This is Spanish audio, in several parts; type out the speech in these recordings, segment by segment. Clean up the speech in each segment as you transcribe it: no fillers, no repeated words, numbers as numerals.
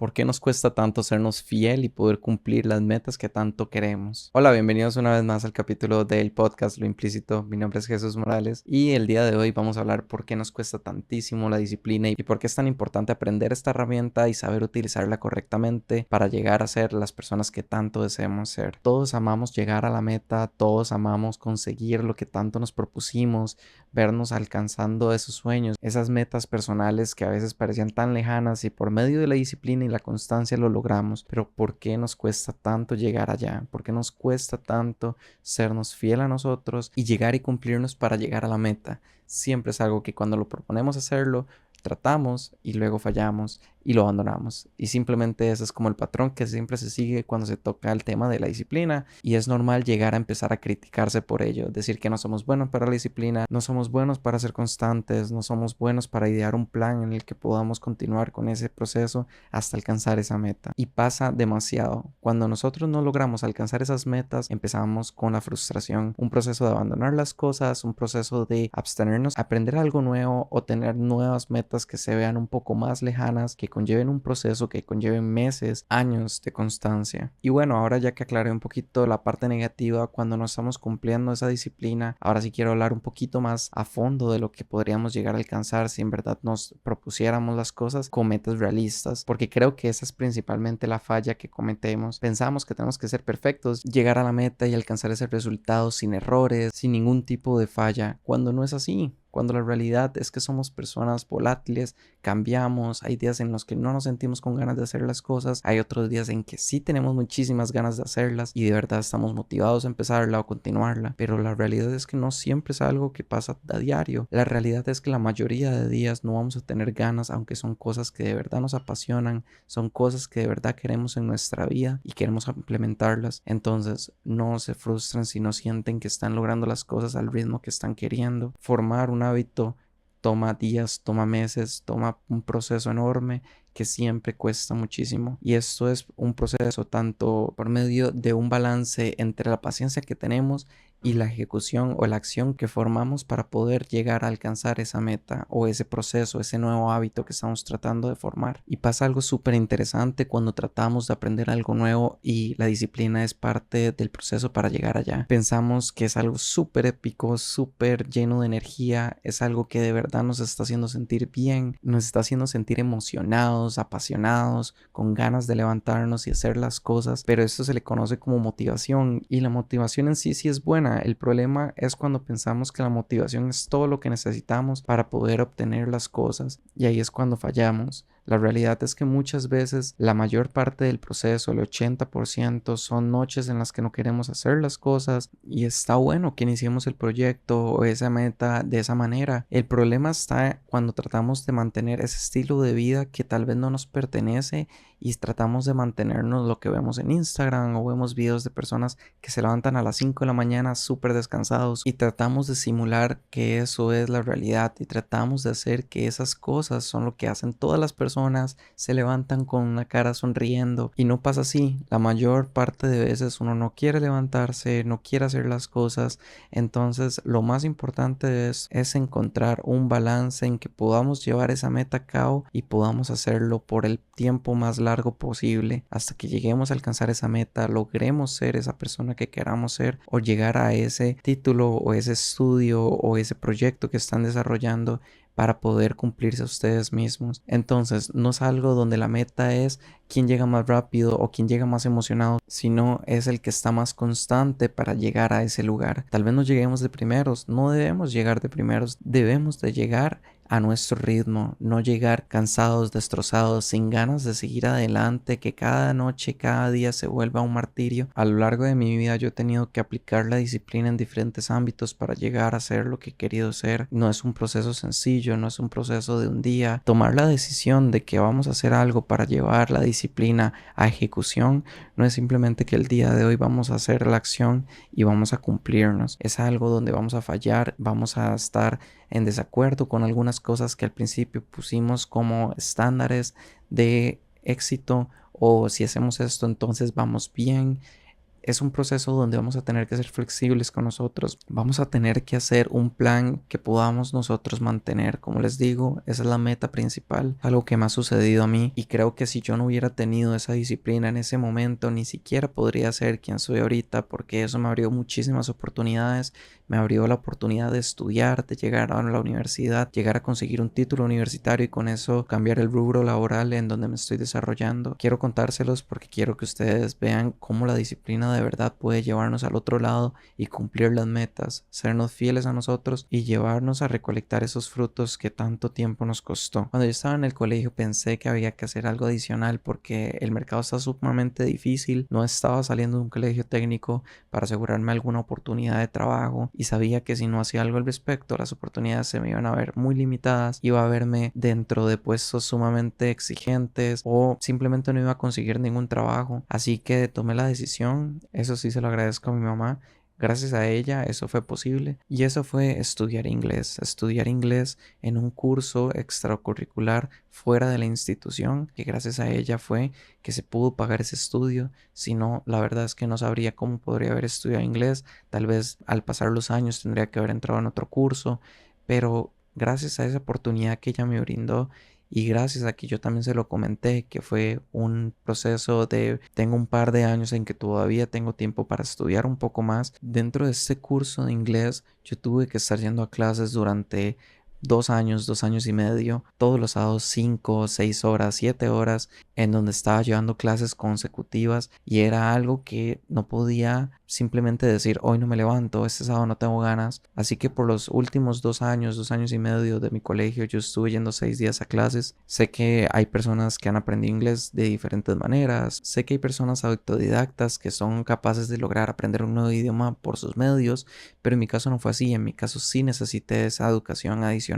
¿Por qué nos cuesta tanto sernos fiel y poder cumplir las metas que tanto queremos? Hola, bienvenidos una vez más al capítulo del podcast Lo Implícito. Mi nombre es Jesús Morales y el día de hoy vamos a hablar por qué nos cuesta tantísimo la disciplina y por qué es tan importante aprender esta herramienta y saber utilizarla correctamente para llegar a ser las personas que tanto deseamos ser. Todos amamos llegar a la meta, todos amamos conseguir lo que tanto nos propusimos, vernos alcanzando esos sueños, esas metas personales que a veces parecían tan lejanas y por medio de la disciplina y la constancia lo logramos. Pero ¿por qué nos cuesta tanto llegar allá? ¿Por qué nos cuesta tanto sernos fiel a nosotros y llegar y cumplirnos para llegar a la meta? Siempre es algo que cuando lo proponemos hacerlo, tratamos y luego fallamos y lo abandonamos. Y simplemente ese es como el patrón que siempre se sigue cuando se toca el tema de la disciplina. Y es normal llegar a empezar a criticarse por ello. Decir que no somos buenos para la disciplina, no somos buenos para ser constantes, no somos buenos para idear un plan en el que podamos continuar con ese proceso hasta alcanzar esa meta. Y pasa demasiado. Cuando nosotros no logramos alcanzar esas metas, empezamos con la frustración. Un proceso de abandonar las cosas, un proceso de abstenernos, aprender algo nuevo o tener nuevas metas que se vean un poco más lejanas, que conlleven un proceso, que conlleven meses, años de constancia. Y bueno, ahora ya que aclaré un poquito la parte negativa cuando no estamos cumpliendo esa disciplina, ahora sí quiero hablar un poquito más a fondo de lo que podríamos llegar a alcanzar si en verdad nos propusiéramos las cosas con metas realistas, porque creo que esa es principalmente la falla que cometemos. Pensamos que tenemos que ser perfectos, llegar a la meta y alcanzar ese resultado sin errores, sin ningún tipo de falla, cuando no es así. Cuando la realidad es que somos personas volátiles, cambiamos, hay días en los que no nos sentimos con ganas de hacer las cosas, hay otros días en que sí tenemos muchísimas ganas de hacerlas y de verdad estamos motivados a empezarla o continuarla, pero la realidad es que no siempre es algo que pasa a diario. La realidad es que la mayoría de días no vamos a tener ganas, aunque son cosas que de verdad nos apasionan, son cosas que de verdad queremos en nuestra vida y queremos implementarlas. Entonces no se frustren si no sienten que están logrando las cosas al ritmo que están queriendo. Formar un hábito toma días, toma meses, toma un proceso enorme que siempre cuesta muchísimo. Y esto es un proceso tanto por medio de un balance entre la paciencia que tenemos y la ejecución o la acción que formamos para poder llegar a alcanzar esa meta o ese proceso, ese nuevo hábito que estamos tratando de formar. Y pasa algo súper interesante cuando tratamos de aprender algo nuevo y la disciplina es parte del proceso para llegar allá. Pensamos que es algo súper épico, súper lleno de energía, es algo que de verdad nos está haciendo sentir bien, nos está haciendo sentir emocionados, apasionados, con ganas de levantarnos y hacer las cosas, pero esto se le conoce como motivación y la motivación en sí es buena. El problema es cuando pensamos que la motivación es todo lo que necesitamos para poder obtener las cosas y ahí es cuando fallamos. La realidad es que muchas veces la mayor parte del proceso, el 80%, son noches en las que no queremos hacer las cosas y está bueno que iniciemos el proyecto o esa meta de esa manera. El problema está cuando tratamos de mantener ese estilo de vida que tal vez no nos pertenece y tratamos de mantenernos lo que vemos en Instagram o vemos videos de personas que se levantan a las 5 de la mañana súper descansados y tratamos de simular que eso es la realidad y tratamos de hacer que esas cosas son lo que hacen todas las personas, se levantan con una cara sonriendo y no pasa así. La mayor parte de veces uno no quiere levantarse, no quiere hacer las cosas. Entonces lo más importante es encontrar un balance en que podamos llevar esa meta a cabo y podamos hacerlo por el tiempo más largo posible hasta que lleguemos a alcanzar esa meta, logremos ser esa persona que queramos ser o llegar a ese título o ese estudio o ese proyecto que están desarrollando para poder cumplirse a ustedes mismos. Entonces no es algo donde la meta es quién llega más rápido o quién llega más emocionado, sino es el que está más constante para llegar a ese lugar. Tal vez no lleguemos de primeros, no debemos llegar de primeros, debemos de llegar a nuestro ritmo, no llegar cansados, destrozados, sin ganas de seguir adelante, que cada noche, cada día se vuelva un martirio. A lo largo de mi vida yo he tenido que aplicar la disciplina en diferentes ámbitos para llegar a ser lo que he querido ser. No es un proceso sencillo, no es un proceso de un día. Tomar la decisión de que vamos a hacer algo para llevar la disciplina a ejecución no es simplemente que el día de hoy vamos a hacer la acción y vamos a cumplirnos. Es algo donde vamos a fallar, vamos a estar en desacuerdo con algunas cosas que al principio pusimos como estándares de éxito o si hacemos esto entonces vamos bien. es un proceso donde vamos a tener que ser flexibles con nosotros. Vamos a tener que hacer un plan que podamos nosotros mantener. Como les digo, esa es la meta principal, algo que me ha sucedido a mí. Y creo que si yo no hubiera tenido esa disciplina en ese momento, ni siquiera podría ser quien soy ahorita, porque eso me abrió muchísimas oportunidades. Me abrió la oportunidad de estudiar, de llegar a la universidad, llegar a conseguir un título universitario y con eso cambiar el rubro laboral en donde me estoy desarrollando. Quiero contárselos porque quiero que ustedes vean cómo la disciplina de verdad puede llevarnos al otro lado y cumplir las metas, sernos fieles a nosotros y llevarnos a recolectar esos frutos que tanto tiempo nos costó. Cuando yo estaba en el colegio pensé que había que hacer algo adicional porque el mercado está sumamente difícil, no estaba saliendo de un colegio técnico para asegurarme alguna oportunidad de trabajo y sabía que si no hacía algo al respecto las oportunidades se me iban a ver muy limitadas, iba a verme dentro de puestos sumamente exigentes o simplemente no iba a conseguir ningún trabajo. Así que tomé la decisión, eso sí se lo agradezco a mi mamá. Gracias a ella eso fue posible y eso fue estudiar inglés en un curso extracurricular fuera de la institución, que gracias a ella fue que se pudo pagar ese estudio. Si no, la verdad es que no sabría cómo podría haber estudiado inglés. Tal vez al pasar los años tendría que haber entrado en otro curso, pero gracias a esa oportunidad que ella me brindó y gracias a que yo también se lo comenté, que fue un proceso de tengo un par de años en que todavía tengo tiempo para estudiar un poco más. Dentro de este curso de inglés yo tuve que estar yendo a clases durante 2 años y medio, todos los sábados 5, 6 horas, 7 horas, en donde estaba llevando clases consecutivas y era algo que no podía simplemente decir hoy no me levanto, este sábado no tengo ganas. Así que por los últimos 2 años y medio de mi colegio yo estuve yendo 6 días a clases. Sé que hay personas que han aprendido inglés de diferentes maneras, sé que hay personas autodidactas que son capaces de lograr aprender un nuevo idioma por sus medios, pero en mi caso no fue así, en mi caso sí necesité esa educación adicional.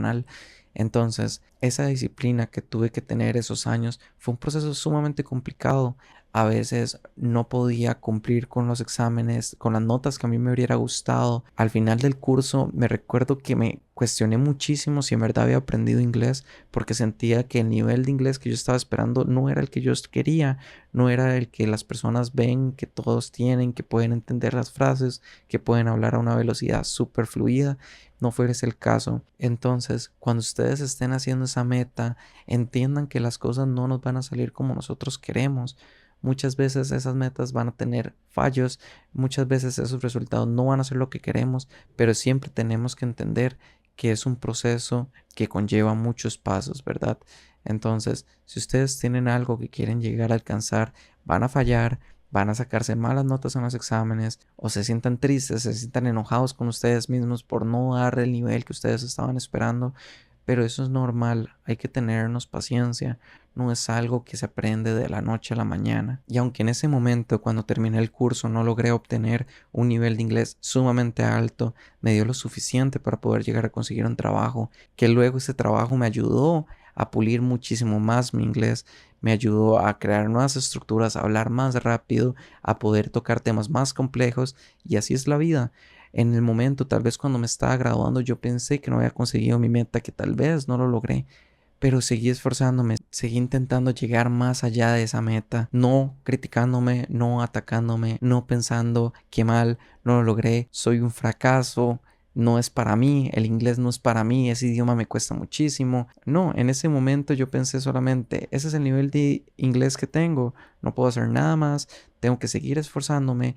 Entonces, esa disciplina que tuve que tener esos años fue un proceso sumamente complicado. A veces no podía cumplir con los exámenes, con las notas que a mí me hubiera gustado. Al final del curso me recuerdo que me cuestioné muchísimo si en verdad había aprendido inglés porque sentía que el nivel de inglés que yo estaba esperando no era el que yo quería, no era el que las personas ven que todos tienen, que pueden entender las frases, que pueden hablar a una velocidad súper fluida. No fue ese el caso. Entonces, cuando ustedes estén haciendo esa meta, entiendan que las cosas no nos van a salir como nosotros queremos. Muchas veces esas metas van a tener fallos, muchas veces esos resultados no van a ser lo que queremos, pero siempre tenemos que entender que es un proceso que conlleva muchos pasos, ¿verdad? Entonces, si ustedes tienen algo que quieren llegar a alcanzar, van a fallar, van a sacarse malas notas en los exámenes o se sientan tristes, se sientan enojados con ustedes mismos por no dar el nivel que ustedes estaban esperando, pero eso es normal, hay que tenernos paciencia, no es algo que se aprende de la noche a la mañana. Y aunque en ese momento, cuando terminé el curso, no logré obtener un nivel de inglés sumamente alto, me dio lo suficiente para poder llegar a conseguir un trabajo, que luego ese trabajo me ayudó a pulir muchísimo más mi inglés, me ayudó a crear nuevas estructuras, a hablar más rápido, a poder tocar temas más complejos y así es la vida. En el momento, tal vez cuando me estaba graduando, yo pensé que no había conseguido mi meta, que tal vez no lo logré, pero seguí esforzándome, seguí intentando llegar más allá de esa meta, no criticándome, no atacándome, no pensando que mal, no lo logré, soy un fracaso, no es para mí, el inglés no es para mí, ese idioma me cuesta muchísimo. No, en ese momento yo pensé solamente, ese es el nivel de inglés que tengo, no puedo hacer nada más, tengo que seguir esforzándome.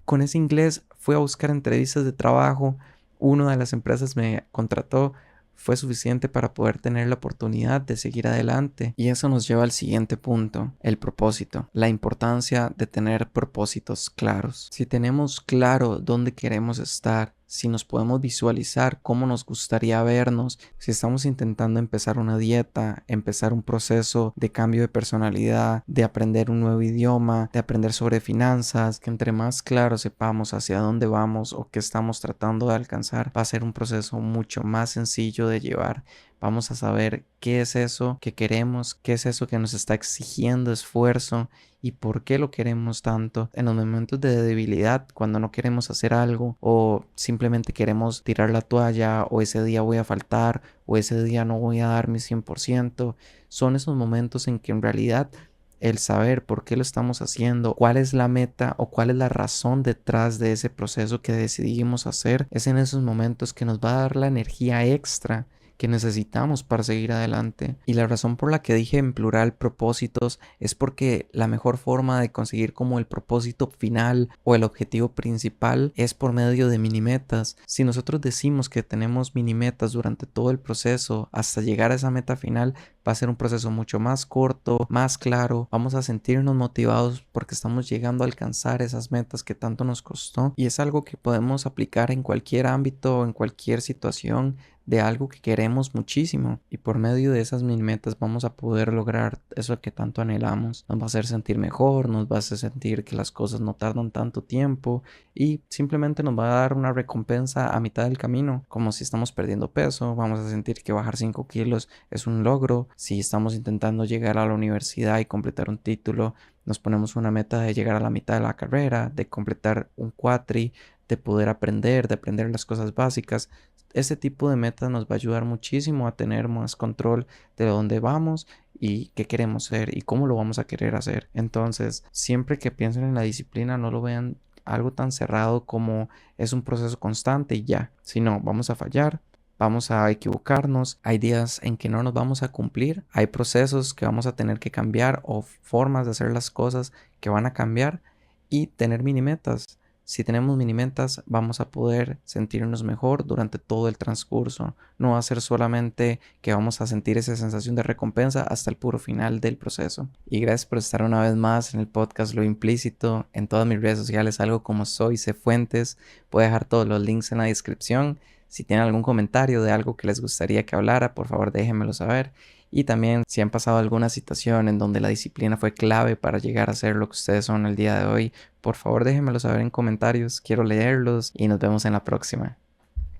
Con ese inglés fui a buscar entrevistas de trabajo, una de las empresas me contrató, fue suficiente para poder tener la oportunidad de seguir adelante. Y eso nos lleva al siguiente punto, el propósito, la importancia de tener propósitos claros. Si tenemos claro dónde queremos estar, si nos podemos visualizar cómo nos gustaría vernos, si estamos intentando empezar una dieta, empezar un proceso de cambio de personalidad, de aprender un nuevo idioma, de aprender sobre finanzas, que entre más claro sepamos hacia dónde vamos o qué estamos tratando de alcanzar, va a ser un proceso mucho más sencillo de llevar. Vamos a saber qué es eso que queremos, qué es eso que nos está exigiendo esfuerzo y por qué lo queremos tanto. En los momentos de debilidad, cuando no queremos hacer algo o simplemente queremos tirar la toalla o ese día voy a faltar o ese día no voy a dar mi 100%, son esos momentos en que en realidad el saber por qué lo estamos haciendo, cuál es la meta o cuál es la razón detrás de ese proceso que decidimos hacer, es en esos momentos que nos va a dar la energía extra que necesitamos para seguir adelante. Y la razón por la que dije en plural propósitos es porque la mejor forma de conseguir como el propósito final o el objetivo principal es por medio de mini metas. Si nosotros decimos que tenemos mini metas durante todo el proceso hasta llegar a esa meta final, va a ser un proceso mucho más corto, más claro, vamos a sentirnos motivados porque estamos llegando a alcanzar esas metas que tanto nos costó, y es algo que podemos aplicar en cualquier ámbito o en cualquier situación de algo que queremos muchísimo, y por medio de esas mini metas vamos a poder lograr eso que tanto anhelamos. Nos va a hacer sentir mejor, nos va a hacer sentir que las cosas no tardan tanto tiempo y simplemente nos va a dar una recompensa a mitad del camino. Como si estamos perdiendo peso, vamos a sentir que bajar 5 kilos es un logro. Si estamos intentando llegar a la universidad y completar un título, nos ponemos una meta de llegar a la mitad de la carrera, de completar un cuatri, de poder aprender, de aprender las cosas básicas. Este tipo de metas nos va a ayudar muchísimo a tener más control de dónde vamos y qué queremos ser y cómo lo vamos a querer hacer. Entonces, siempre que piensen en la disciplina, no lo vean algo tan cerrado como es un proceso constante y ya. Si no, vamos a fallar, vamos a equivocarnos, hay días en que no nos vamos a cumplir, hay procesos que vamos a tener que cambiar o formas de hacer las cosas que van a cambiar, y tener mini metas. Si tenemos mini metas, vamos a poder sentirnos mejor durante todo el transcurso. No va a ser solamente que vamos a sentir esa sensación de recompensa hasta el puro final del proceso. Y gracias por estar una vez más en el podcast Lo Implícito. En todas mis redes sociales, algo como Soy Cefuentes. Voy a dejar todos los links en la descripción. Si tienen algún comentario de algo que les gustaría que hablara, por favor déjenmelo saber. Y también si han pasado alguna situación en donde la disciplina fue clave para llegar a ser lo que ustedes son el día de hoy, por favor déjenmelo saber en comentarios. Quiero leerlos y nos vemos en la próxima.